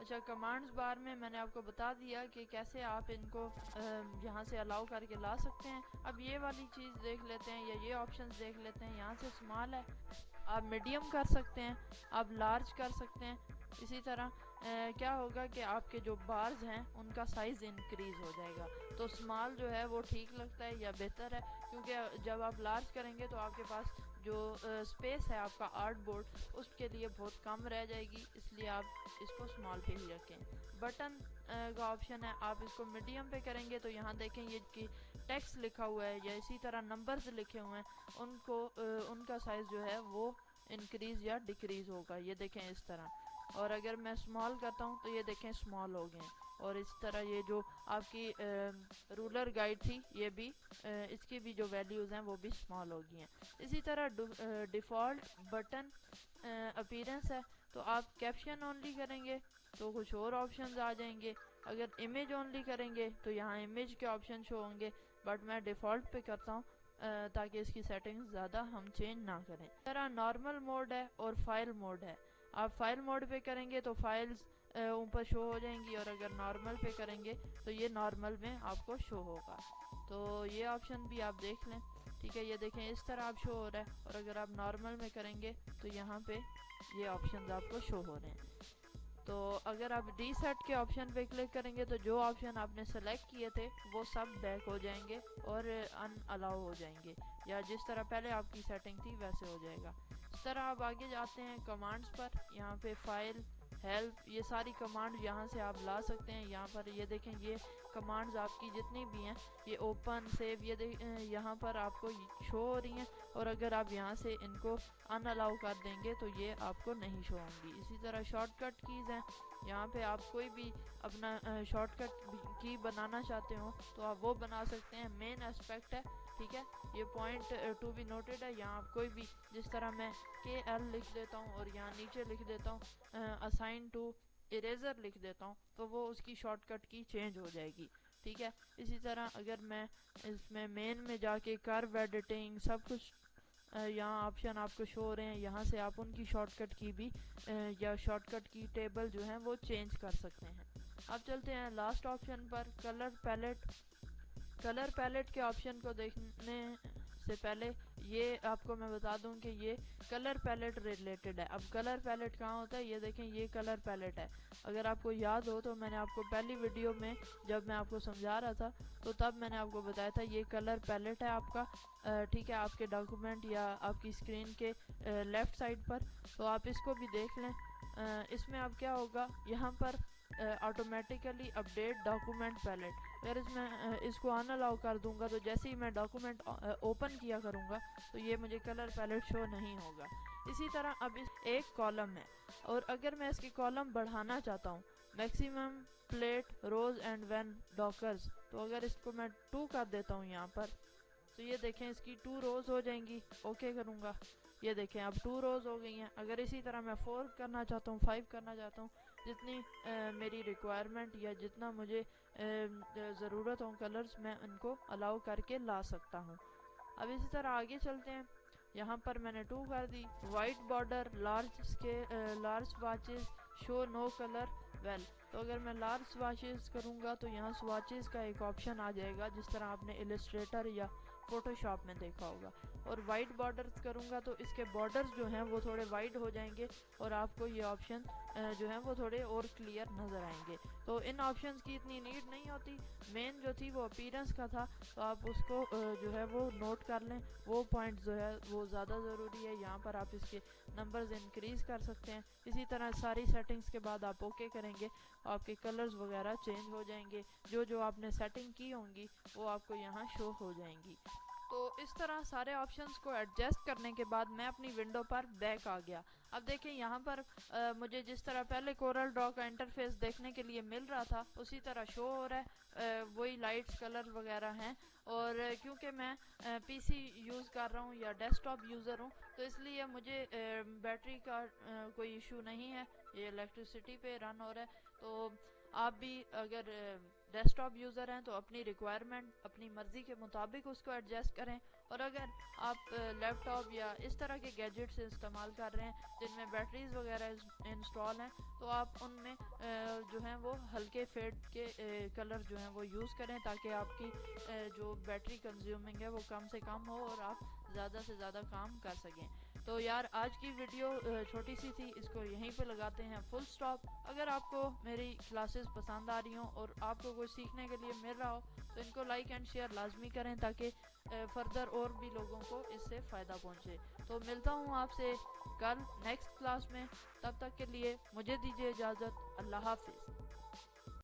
اچھا، کمانڈز بار میں نے آپ کو بتا دیا کہ کیسے آپ ان کو یہاں سے الاؤ کر کے لا سکتے ہیں۔ اب یہ والی چیز دیکھ لیتے ہیں، یا یہ آپشنز دیکھ لیتے ہیں۔ یہاں سے اسمال ہے، آپ میڈیم کر سکتے ہیں، آپ لارج کر سکتے ہیں۔ اسی طرح کیا ہوگا کہ آپ کے جو بارز ہیں ان کا سائز انکریز ہو جائے گا۔ تو اسمال جو ہے وہ ٹھیک لگتا ہے یا بہتر ہے، کیونکہ جب آپ لارج کریں گے تو آپ کے پاس جو اسپیس ہے آپ کا آرٹ بورڈ اس کے لیے بہت کم رہ جائے گی، اس لیے آپ اس کو اسمال پہ ہی رکھیں۔ بٹن کا آپشن ہے، آپ اس کو میڈیم پہ کریں گے تو یہاں دیکھیں یہ کہ ٹیکسٹ لکھا ہوا ہے یا اسی طرح نمبرز لکھے ہوئے ہیں، ان کا سائز جو ہے وہ انکریز یا ڈیکریز ہوگا، یہ دیکھیں اس طرح۔ اور اگر میں اسمال کرتا ہوں تو یہ دیکھیں اسمال ہو گئے ہیں۔ اور اس طرح یہ جو آپ کی رولر گائیڈ تھی، یہ بھی اس کی بھی جو ویلیوز ہیں وہ بھی اسمال ہو گئی ہیں۔ اسی طرح ڈیفالٹ بٹن اپیرنس ہے، تو آپ کیپشن اونلی کریں گے تو کچھ اور آپشنز آ جائیں گے۔ اگر امیج اونلی کریں گے تو یہاں امیج کے آپشن شو ہوں گے، بٹ میں ڈیفالٹ پہ کرتا ہوں تاکہ اس کی سیٹنگز زیادہ ہم چینج نہ کریں۔ اس طرح نارمل موڈ ہے اور فائل موڈ ہے، آپ فائل موڈ پہ کریں گے تو فائلز اوپر شو ہو جائیں گی، اور اگر نارمل پہ کریں گے تو یہ نارمل میں آپ کو شو ہوگا۔ تو یہ آپشن بھی آپ دیکھ لیں، ٹھیک ہے، یہ دیکھیں اس طرح آپ شو ہو رہا ہے، اور اگر آپ نارمل میں کریں گے تو یہاں پہ یہ آپشنز آپ کو شو ہو رہے ہیں۔ تو اگر آپ ری سیٹ کے آپشن پہ کلک کریں گے تو جو آپشن آپ نے سلیکٹ کیے تھے وہ سب بیک ہو جائیں گے اور ان الاؤ ہو جائیں گے، یا جس طرح پہلے آپ کی سیٹنگ تھی ویسے ہو جائے گا۔ اس طرح آپ آگے جاتے ہیں کمانڈز پر، یہاں پہ فائل، ہیلپ، یہ ساری کمانڈ یہاں سے آپ لا سکتے ہیں۔ یہاں پر یہ دیکھیں یہ کمانڈز آپ کی جتنی بھی ہیں، یہ اوپن، سیو، یہ یہاں پر آپ کو شو ہو رہی ہیں، اور اگر آپ یہاں سے ان کو ان الاؤ کر دیں گے تو یہ آپ کو نہیں شو ہوں گی۔ اسی طرح شارٹ کٹ کیز ہیں، یہاں پہ آپ کوئی بھی اپنا شارٹ کٹ کی بنانا چاہتے ہوں تو آپ وہ بنا سکتے ہیں۔ مین اسپیکٹ ہے، ٹھیک ہے، یہ پوائنٹ ٹو بی نوٹڈ ہے، یہاں آپ کوئی بھی جس طرح میں KL لکھ دیتا ہوں اور یہاں نیچے لکھ دیتا ہوں اسائن ٹو اریزر لکھ دیتا ہوں تو وہ اس کی شارٹ کٹ کی چینج ہو جائے گی، ٹھیک ہے۔ اسی طرح اگر میں اس میں مین میں جا کے کرو ایڈیٹنگ سب کچھ یہاں آپشن آپ کو شو ہو رہے ہیں، یہاں سے آپ ان کی شارٹ کٹ کی بھی یا شارٹ کٹ کی ٹیبل جو ہیں وہ چینج کر سکتے ہیں۔ اب چلتے ہیں لاسٹ آپشن پر، کلر پیلٹ۔ کلر پیلٹ کے آپشن کو دیکھنے سے پہلے یہ آپ کو میں بتا دوں کہ یہ کلر پیلٹ ریلیٹڈ ہے۔ اب کلر پیلٹ کہاں ہوتا ہے، یہ دیکھیں یہ کلر پیلٹ ہے۔ اگر آپ کو یاد ہو تو میں نے آپ کو پہلی ویڈیو میں جب میں آپ کو سمجھا رہا تھا تو تب میں نے آپ کو بتایا تھا یہ کلر پیلٹ ہے آپ کا، ٹھیک ہے، آپ کے ڈاکومنٹ یا آپ کی اسکرین کے لیفٹ سائڈ پر، تو آپ اس کو بھی دیکھ لیں۔ اس میں اب کیا ہوگا، یہاں پر آٹومیٹیکلی اپڈیٹ ڈاکومنٹ پیلٹ، اگر اس کو ان الاؤ کر دوں گا تو جیسے ہی میں ڈاکومنٹ اوپن کیا کروں گا تو یہ مجھے کلر پیلٹ شو نہیں ہوگا۔ اسی طرح اب اس ایک کالم ہے، اور اگر میں اس کی کالم بڑھانا چاہتا ہوں، maximum plate rows and van dockers, تو اگر اس کو میں 2 کر دیتا ہوں یہاں پر تو یہ دیکھیں اس کی 2 روز ہو جائیں گی، اوکے کروں گا، یہ دیکھیں اب 2 روز ہو گئی ہیں۔ اگر اسی طرح میں 4 کرنا چاہتا ہوں، 5 کرنا چاہتا ہوں، جتنی میری ریکوائرمنٹ یا جتنا مجھے ضرورت ہوں کلرز، میں ان کو الاؤ کر کے لا سکتا ہوں۔ اب اسی طرح آگے چلتے ہیں، یہاں پر میں نے 2 کر دی۔ وائٹ بارڈر، لارج سواچز، شو نو کلر ویل، تو اگر میں لارج سواچز کروں گا تو یہاں سواچز کا ایک آپشن آ جائے گا جس طرح آپ نے السٹریٹر یا فوٹو شاپ میں دیکھا ہوگا، اور وائٹ بارڈرز کروں گا تو اس کے بارڈرز جو ہیں وہ تھوڑے وائٹ ہو جائیں گے، اور آپ کو یہ آپشن جو ہیں وہ تھوڑے اور کلیئر نظر آئیں گے۔ تو ان آپشنز کی اتنی نیڈ نہیں ہوتی، مین جو تھی وہ اپیرنس کا تھا، تو آپ اس کو جو ہے وہ نوٹ کر لیں، وہ پوائنٹ جو ہے وہ زیادہ ضروری ہے۔ یہاں پر آپ اس کے نمبرز انکریز کر سکتے ہیں۔ اسی طرح ساری سیٹنگز کے بعد آپ اوکے کریں گے، آپ کے کلرز وغیرہ چینج ہو جائیں گے، جو آپ نے سیٹنگ کی ہوں گی وہ آپ کو یہاں شو ہو جائیں گی۔ تو اس طرح سارے آپشنز کو ایڈجسٹ کرنے کے بعد میں اپنی ونڈو پر بیک آ گیا۔ اب دیکھیں یہاں پر مجھے جس طرح پہلے کورل ڈرا کا انٹرفیس دیکھنے کے لیے مل رہا تھا اسی طرح شو ہو رہا ہے، وہی لائٹس، کلر وغیرہ ہیں، اور کیونکہ میں PC یوز کر رہا ہوں یا ڈیسک ٹاپ یوزر ہوں تو اس لیے مجھے بیٹری کا کوئی ایشو نہیں ہے، یہ الیکٹرسٹی پہ رن ہو رہا ہے۔ تو آپ بھی اگر ڈیسک ٹاپ یوزر ہیں تو اپنی ریکوائرمنٹ اپنی مرضی کے مطابق اس کو ایڈجسٹ کریں، اور اگر آپ لیپ ٹاپ یا اس طرح کے گیجٹس استعمال کر رہے ہیں جن میں بیٹریز وغیرہ انسٹال ہیں تو آپ ان میں جو ہیں وہ ہلکے فیڈ کے کلر جو ہیں وہ یوز کریں تاکہ آپ کی جو بیٹری کنزیومنگ ہے وہ کم سے کم ہو اور آپ زیادہ سے زیادہ کام کر سکیں۔ تو یار آج کی ویڈیو چھوٹی سی تھی، اس کو یہیں پہ لگاتے ہیں فل سٹاپ۔ اگر آپ کو میری کلاسز پسند آ رہی ہوں اور آپ کو کوئی سیکھنے کے لیے مل رہا ہو تو ان کو لائک اینڈ شیئر لازمی کریں تاکہ فردر اور بھی لوگوں کو اس سے فائدہ پہنچے۔ تو ملتا ہوں آپ سے کل نیکسٹ کلاس میں، تب تک کے لیے مجھے دیجیے اجازت، اللہ حافظ۔